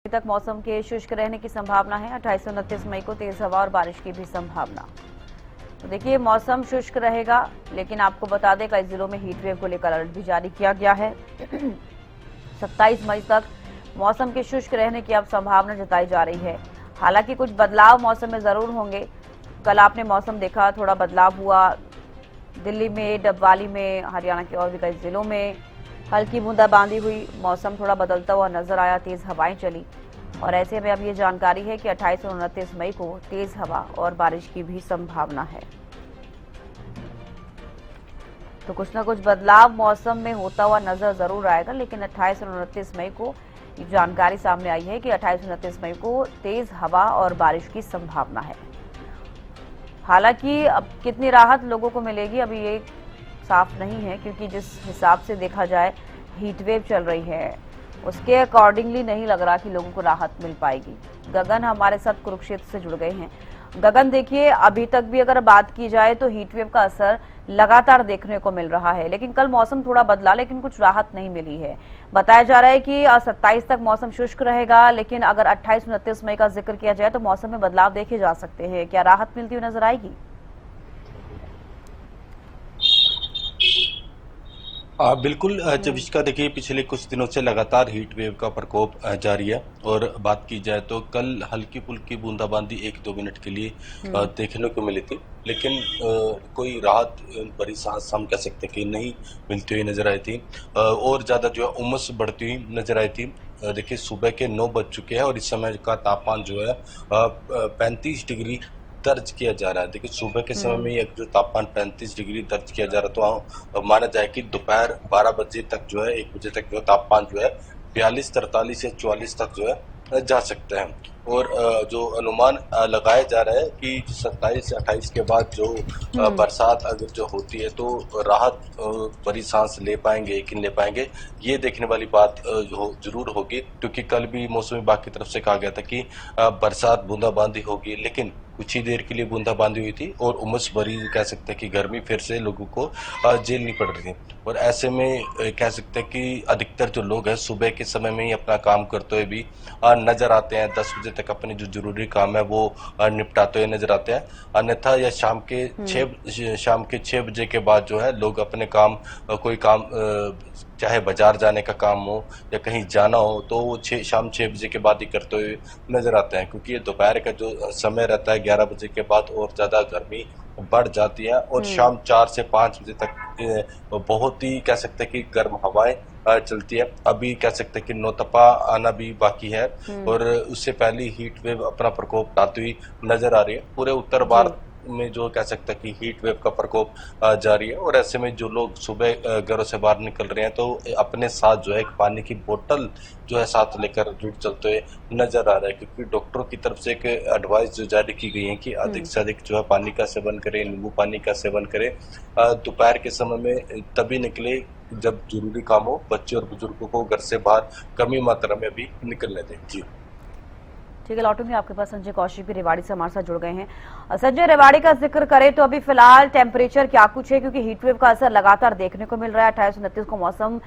अभी तक मौसम के शुष्क रहने की संभावना है। 28 से 29 मई को तेज हवा और बारिश की भी संभावना। तो देखिए मौसम शुष्क रहेगा, लेकिन आपको बता दें कई जिलों में हीट वेव को लेकर अलर्ट भी जारी किया गया है। 27 मई तक मौसम के शुष्क रहने की अब संभावना जताई जा रही है। हालांकि कुछ बदलाव मौसम में जरूर होंगे। कल आपने मौसम देखा, थोड़ा बदलाव हुआ दिल्ली में, डबवाली में, हरियाणा के और भी कई जिलों में हल्की बूंदाबांदी हुई। मौसम थोड़ा बदलता हुआ नजर आया, तेज हवाएं चली और ऐसे में अब ये जानकारी है कि 28 और 29 मई को तेज हवा और बारिश की भी संभावना है। तो कुछ ना कुछ बदलाव मौसम में होता हुआ नजर जरूर आएगा, लेकिन 28 और 29 मई को ये जानकारी सामने आई है कि 28 और 29 मई को तेज हवा और बारिश की संभावना है। हालांकि अब कितनी राहत लोगों को मिलेगी अभी ये साफ नहीं है, क्योंकि जिस हिसाब से देखा जाए हीट वेव चल रही है उसके अकॉर्डिंगली नहीं लग रहा कि लोगों को राहत मिल पाएगी। गगन हमारे साथ कुरुक्षेत्र से जुड़ गए हैं। गगन देखिए, अभी तक भी अगर बात की जाए तो हीट वेव का असर लगातार देखने को मिल रहा है, लेकिन कल मौसम थोड़ा बदला, लेकिन कुछ राहत नहीं मिली है। बताया जा रहा है कि 27 तक मौसम शुष्क रहेगा, लेकिन अगर 28-29 मई का जिक्र किया जाए तो मौसम में बदलाव देखे जा सकते हैं। क्या राहत मिलती हुई नजर आएगी? बिल्कुल। चविष्का देखिए पिछले कुछ दिनों से लगातार हीट वेव का प्रकोप जारी है और बात की जाए तो कल हल्की फुल्की बूंदाबांदी 1-2 मिनट के लिए देखने को मिली थी, लेकिन कोई राहत भरी सांस हम कह सकते हैं कि नहीं मिलती हुई नजर आई थी। और ज़्यादा जो है उमस बढ़ती हुई नजर आई थी। देखिए सुबह के 9 बज चुके हैं और इस समय का तापमान जो है 35 डिग्री दर्ज किया जा रहा है। देखिए सुबह के समय में ये जो तापमान 35 डिग्री दर्ज किया जा रहा है, तो माना जाए कि दोपहर 12 बजे तक जो है, 1 बजे तक जो तापमान जो है 42, 43 या 44 तक जो है जा सकता है। और जो अनुमान लगाया जा रहा है कि 27 से 28 के बाद जो बरसात अगर जो होती है तो राहत भरी सांस ले पाएंगे कि नहीं ले पाएंगे, ये देखने वाली बात जरूर होगी। क्योंकि कल भी मौसम विभाग की तरफ से कहा गया था कि बरसात बूंदाबांदी होगी, लेकिन कुछ ही देर के लिए बूंदाबांदी हुई थी और उमस भरी कह सकते हैं कि गर्मी फिर से लोगों को झेलनी पड़ रही थी। और ऐसे में कह सकते हैं कि अधिकतर जो लोग हैं सुबह के समय में ही अपना काम करते हुए भी नजर आते हैं। 10 बजे तक अपने जो जरूरी काम है वो निपटाते हुए नजर आते हैं। अन्यथा या शाम के 6 बजे के बाद जो है लोग अपने काम कोई काम चाहे बाजार जाने का काम हो या कहीं जाना हो तो वो शाम 6 बजे के बाद ही करते हुए नजर आते हैं। क्योंकि ये दोपहर का जो समय रहता है 11 बजे के बाद और ज़्यादा गर्मी बढ़ जाती है और शाम 4 से 5 बजे तक बहुत ही कह सकते हैं कि गर्म हवाएं चलती है। अभी कह सकते हैं कि नौतपा आना भी बाकी है और उससे पहले हीट वेव अपना प्रकोप लाती हुई नजर आ रही है। पूरे उत्तर भारत में जो कह सकते हैं कि हीट वेव का प्रकोप जारी है और ऐसे में जो लोग सुबह घरों से बाहर निकल रहे हैं तो अपने साथ जो है एक पानी की बोतल जो है साथ लेकर जरूर चलते हुए नजर आ रहा है। क्योंकि डॉक्टरों की तरफ से एक एडवाइस जो जारी की गई है कि अधिक से अधिक जो है पानी का सेवन करें, नींबू पानी का सेवन करें। दोपहर के समय में तभी निकले जब जरूरी काम हो। बच्चे और बुजुर्गों को घर से बाहर कमी मात्रा में भी निकलने दें। जी ठीक है, लौटूंगी आपके पास। संजय कौशिक भी रेवाड़ी से हमारे साथ जुड़ गए हैं। संजय, रेवाड़ी का जिक्र करें तो अभी फिलहाल टेम्परेचर क्या कुछ है, क्योंकि हीट वेव का असर लगातार देखने को मिल रहा है। 28-29 को मौसम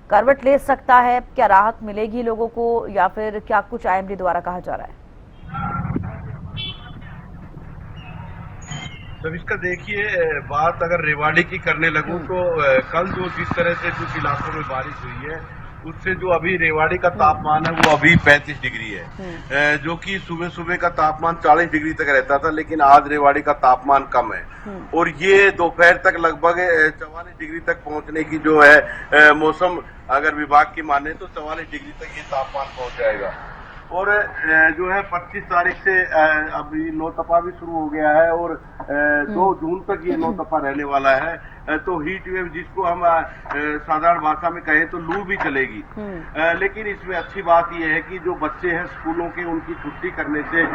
करवट ले सकता है। क्या राहत मिलेगी लोगों को या फिर क्या कुछ आईएमडी द्वारा कहा जा रहा है? तो इसका देखिए, बात अगर रेवाड़ी की करने लगूं तो कल जो जिस तरह से कुछ इलाकों में बारिश हुई है उससे जो अभी रेवाड़ी का तापमान है वो अभी 35 डिग्री है। जो कि सुबह सुबह का तापमान 40 डिग्री तक रहता था, लेकिन आज रेवाड़ी का तापमान कम है और ये दोपहर तक लगभग 44 डिग्री तक पहुंचने की जो है मौसम अगर विभाग की माने तो 44 डिग्री तक ये तापमान पहुंच जाएगा। और जो है 25 तारीख से अभी नौतपा भी शुरू हो गया है और 2 जून तक ये नौतपा रहने वाला है। तो हीट वेव जिसको हम साधारण भाषा में कहें तो लू भी चलेगी। लेकिन इसमें अच्छी बात यह है कि जो बच्चे हैं स्कूलों के, उनकी छुट्टी करने से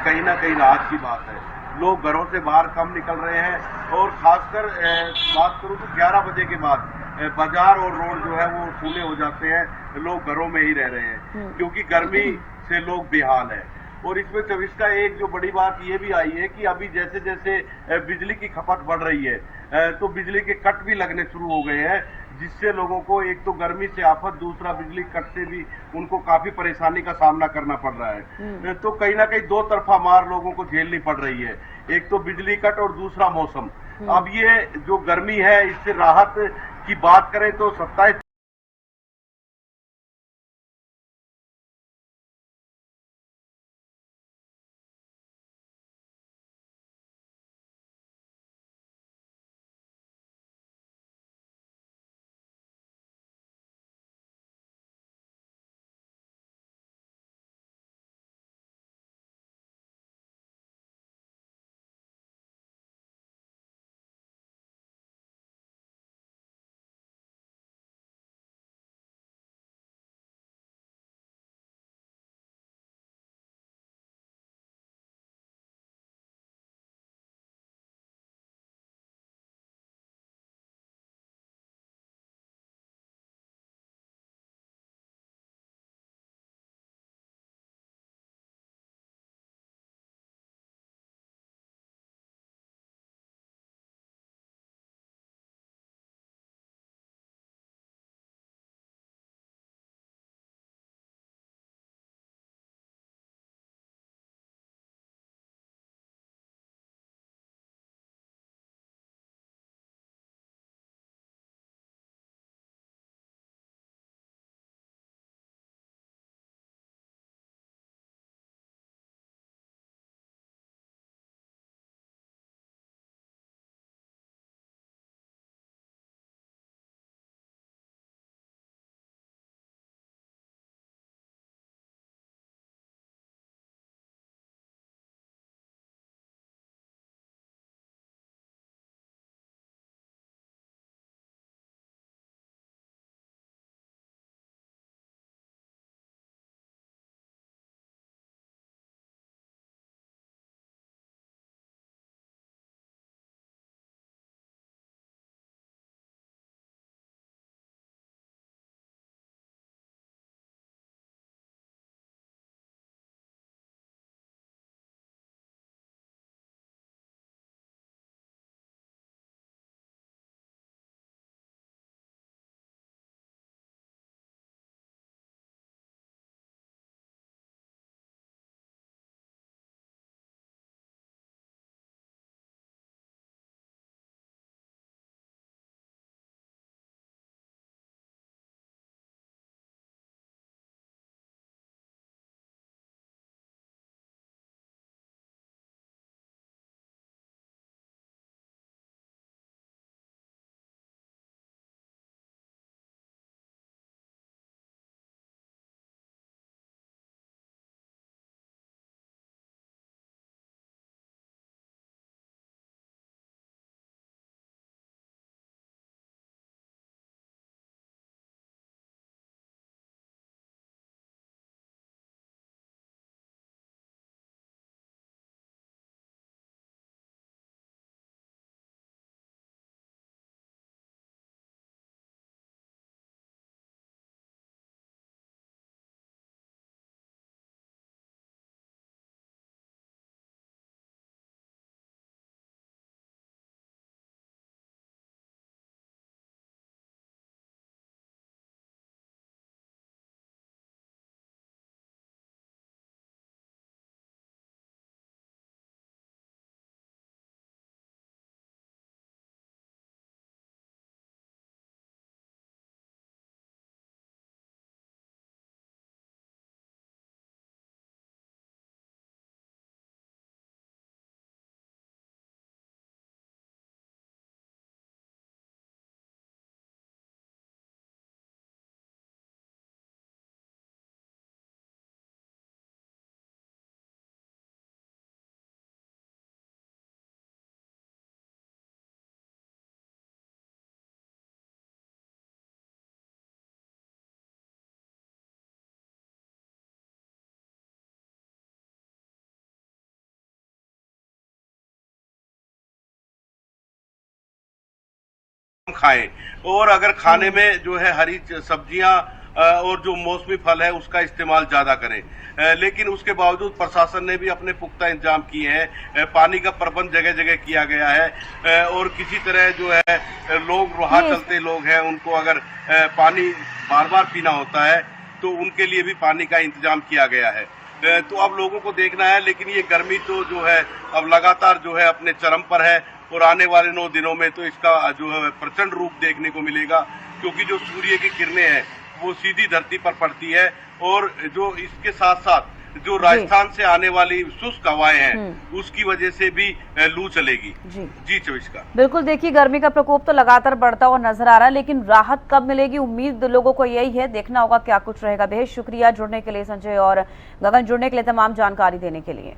कहीं ना कहीं राहत की बात है। लोग घरों से बाहर कम निकल रहे हैं और खासकर बात करूं तो 11 बजे के बाद बाजार और रोड जो है वो खुले हो जाते हैं। लोग घरों में ही रह रहे हैं क्योंकि गर्मी से लोग बेहाल है। और इसमें 24 का एक जो बड़ी बात ये भी आई है कि अभी जैसे जैसे बिजली की खपत बढ़ रही है तो बिजली के कट भी लगने शुरू हो गए हैं, जिससे लोगों को एक तो गर्मी से आफत, दूसरा बिजली कट से भी उनको काफी परेशानी का सामना करना पड़ रहा है। तो कहीं ना कहीं दो तरफा मार लोगों को झेलनी पड़ रही है, एक तो बिजली कट और दूसरा मौसम। अब ये जो गर्मी है, इससे राहत की बात करें तो 27खाएं, और अगर खाने में जो है हरी सब्जियां और जो मौसमी फल है उसका इस्तेमाल ज्यादा करें। लेकिन उसके बावजूद प्रशासन ने भी अपने पुख्ता इंतजाम किए हैं, पानी का प्रबंध जगह जगह किया गया है और किसी तरह जो है लोग राह चलते लोग हैं उनको अगर पानी बार बार पीना होता है तो उनके लिए भी पानी का इंतजाम किया गया है। तो अब लोगों को देखना है, लेकिन ये गर्मी तो जो है अब लगातार जो है अपने चरम पर है और आने वाले 9 दिनों में तो इसका जो है प्रचंड रूप देखने को मिलेगा, क्योंकि जो सूर्य की किरणें हैं वो सीधी धरती पर पड़ती है और जो इसके साथ साथ जो राजस्थान से आने वाली शुष्क हवाएं हैं उसकी वजह से भी लू चलेगी। जी चविष्का, बिल्कुल। देखिए, गर्मी का प्रकोप तो लगातार बढ़ता हुआ नजर आ रहा है, लेकिन राहत कब मिलेगी, उम्मीद लोगों को यही है। देखना होगा क्या कुछ रहेगा। बेहद शुक्रिया जुड़ने के लिए संजय और गगन, जुड़ने के लिए, तमाम जानकारी देने के लिए।